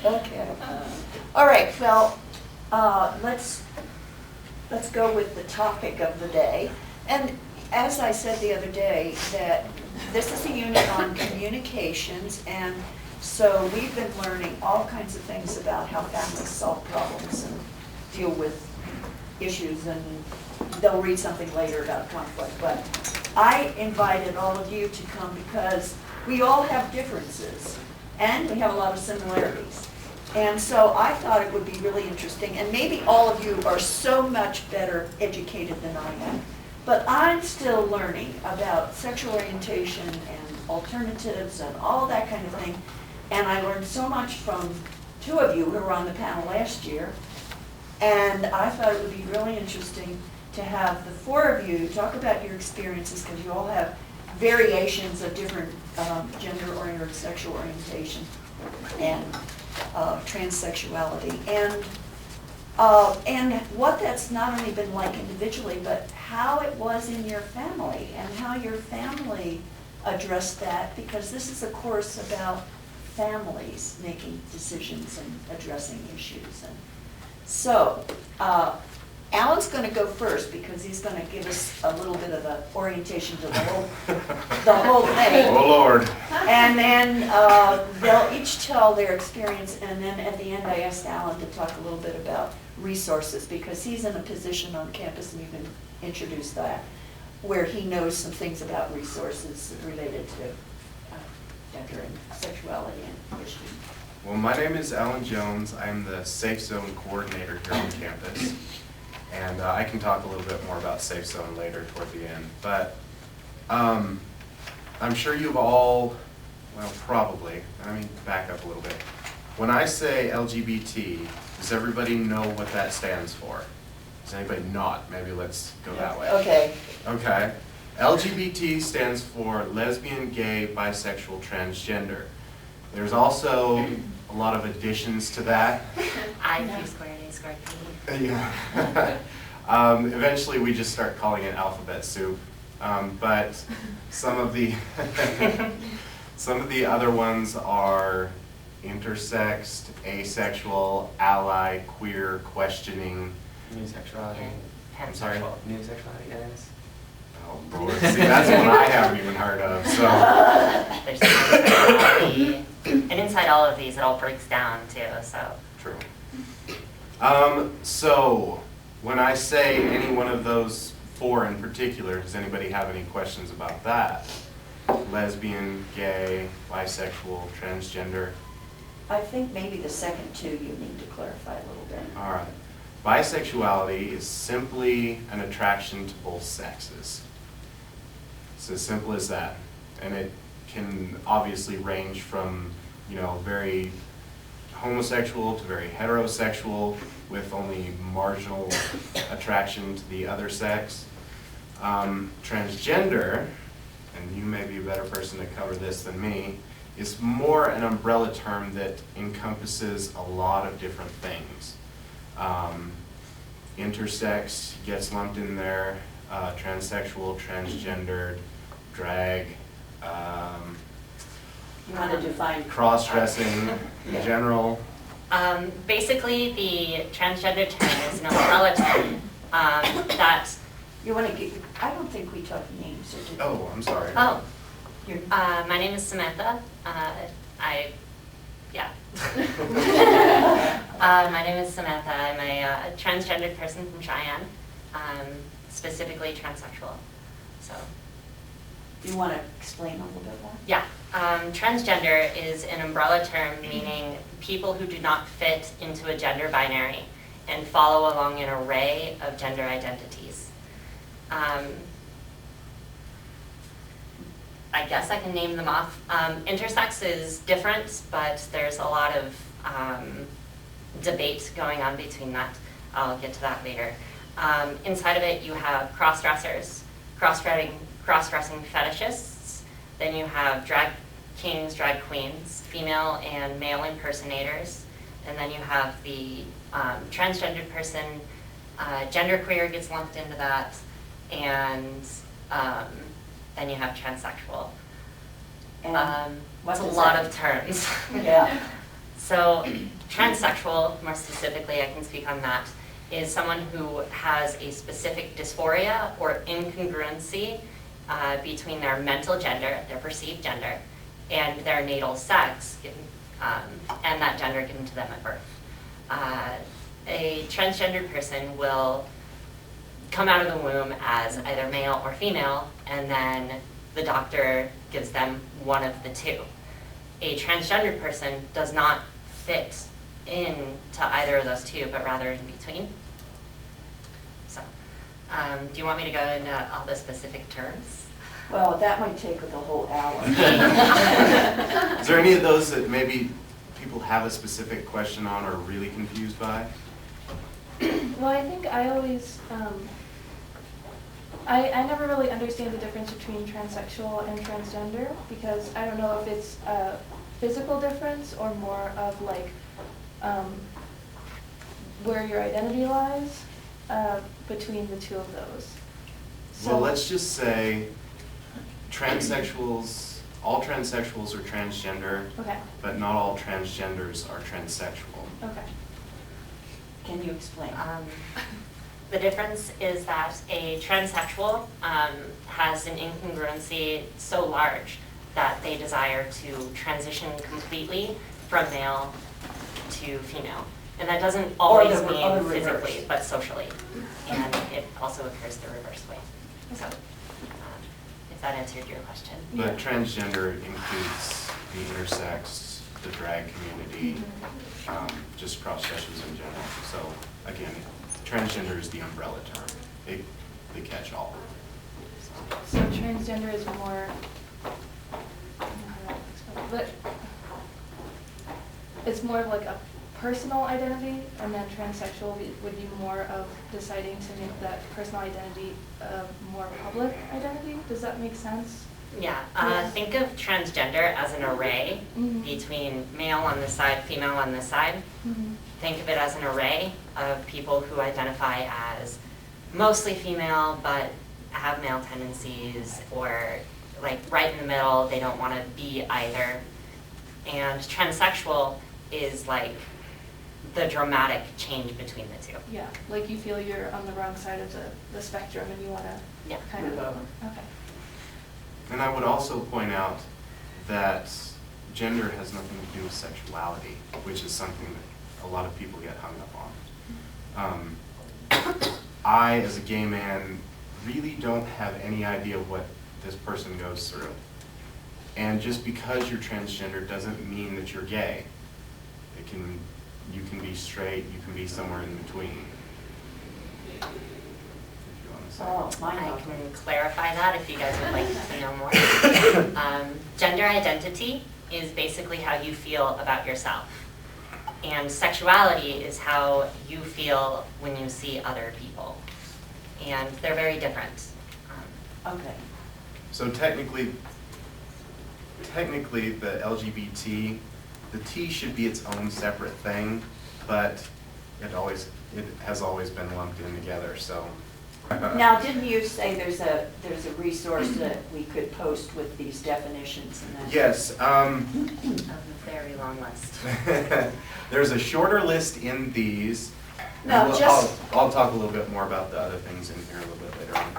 Okay. All right, well, let's go with the topic of the day. And as I said the other day, that this is a unit on communications, and so we've been learning all kinds of things about how families solve problems and deal with issues, and they'll read something later about conflict. But I invited all of you to come because we all have differences, and we have a lot of similarities. And so I thought it would be really interesting, and maybe all of you are so much better educated than I am, but I'm still learning about sexual orientation and alternatives and all that kind of thing. And I learned so much from two of you who were on the panel last year, and I thought it would be really interesting to have the four of you talk about your experiences, because you all have variations of different gender or sexual orientation and transsexuality, and what that's not only been like individually, but how it was in your family and how your family addressed that, because this is a course about families making decisions and addressing issues. And so Alan's going to go first because he's going to give us a little bit of an orientation to the whole thing. Oh Lord. And then they'll each tell their experience, and then at the end I asked Alan to talk a little bit about resources, because he's in a position on campus, and you can introduce that, where he knows some things about resources related to gender and sexuality and issues. Well, my name is Alan Jones. I'm the Safe Zone coordinator here on campus. And I can talk a little bit more about Safe Zone later toward the end. But I'm sure you've all, well, probably, let me back up a little bit. When I say LGBT, does everybody know what that stands for? Does anybody not? Maybe let's go that way. Okay. Okay. LGBT stands for lesbian, gay, bisexual, transgender. There's also a lot of additions to that. I Q squared, A squared, P. Yeah. Eventually we just start calling it alphabet soup. But some of the other ones are intersexed, asexual, ally, queer, questioning. New sexuality. I'm sorry? New sexuality, yes. Oh Lord, see, that's one I haven't even heard of, so. There's sexuality, and inside all of these, it all breaks down too, so. True. So, when I say any one of those four in particular, does anybody have any questions about that? Lesbian, gay, bisexual, transgender? I think maybe the second two you need to clarify a little bit. All right. Bisexuality is simply an attraction to both sexes. It's as simple as that. And it can obviously range from, very homosexual to very heterosexual with only marginal attraction to the other sex. Transgender, and you may be a better person to cover this than me, is more an umbrella term that encompasses a lot of different things. Intersex gets lumped in there, transsexual, transgendered, drag, You want to define? cross-dressing in general. Basically, the transgender term is an umbrella term that. You want to give, I don't think we talked names or did we? Oh, I'm sorry. Oh, You're- my name is Samantha. My name is Samantha. I'm a transgendered person from Cheyenne, specifically transsexual. So. You want to explain a little bit more? Yeah, transgender is an umbrella term meaning people who do not fit into a gender binary and follow along an array of gender identities. I guess I can name them off. Intersex is different, but there's a lot of debate going on between that. I'll get to that later. Inside of it, you have cross-dressers, cross-dressing fetishists. Then you have drag kings, drag queens, female and male impersonators. And then you have the transgendered person. Genderqueer gets lumped into that. And then you have transsexual. And It's a does lot that- of terms. Yeah. So transsexual, more specifically, I can speak on that, is someone who has a specific dysphoria or incongruency between their mental gender, their perceived gender, and their natal sex, and that gender given to them at birth. A transgendered person will come out of the womb as either male or female, and then the doctor gives them one of the two. A transgendered person does not fit into either of those two, but rather in between. So, do you want me to go into all the specific terms? Well, that might take the whole hour. Is there any of those that maybe people have a specific question on or are really confused by? Well, I think I always, I never really understand the difference between transsexual and transgender, because I don't know if it's a physical difference or more of like where your identity lies between the two of those. Well, let's just say transsexuals, all transsexuals are transgender, Okay, but not all transgenders are transsexual. okay. Can you explain? The difference is that a transsexual has an incongruency so large that they desire to transition completely from male to female. And that doesn't always Or the mean reverse. physically, but socially. And it also occurs the reverse way. So, if that answered your question. Yeah. But transgender includes the intersex, the drag community, just cross-dressers in general. So again, transgender is the umbrella term. They catch all. So transgender is more, I don't know how to explain it, but it's more of like a personal identity, and then transsexual would be more of deciding to make that personal identity a more public identity. Does that make sense? Yeah, Yeah. think of transgender as an array Mhm. between male on this side, female on this side. Mm-hmm. Think of it as an array of people who identify as mostly female but have male tendencies, or like right in the middle, they don't want to be either. And transsexual is like the dramatic change between the two. Yeah, like you feel you're on the wrong side of the spectrum and you want to Yeah. kind of, Move over. okay. And I would also point out that gender has nothing to do with sexuality, which is something that a lot of people get hung up on. I, as a gay man, really don't have any idea what this person goes through. And just because you're transgender doesn't mean that you're gay. You can be straight, you can be somewhere in between. If you want to say. Oh, I mine. can clarify that if you guys would like to know more. Gender identity is basically how you feel about yourself. And sexuality is how you feel when you see other people. And they're very different. Okay. So technically the LGBT, the T should be its own separate thing, but it has always been lumped in together, so. Now, didn't you say there's a resource that we could post with these definitions and that? Yes, A very long list. there's a shorter list in these. No, And just- I'll talk a little bit more about the other things in here a little bit later on.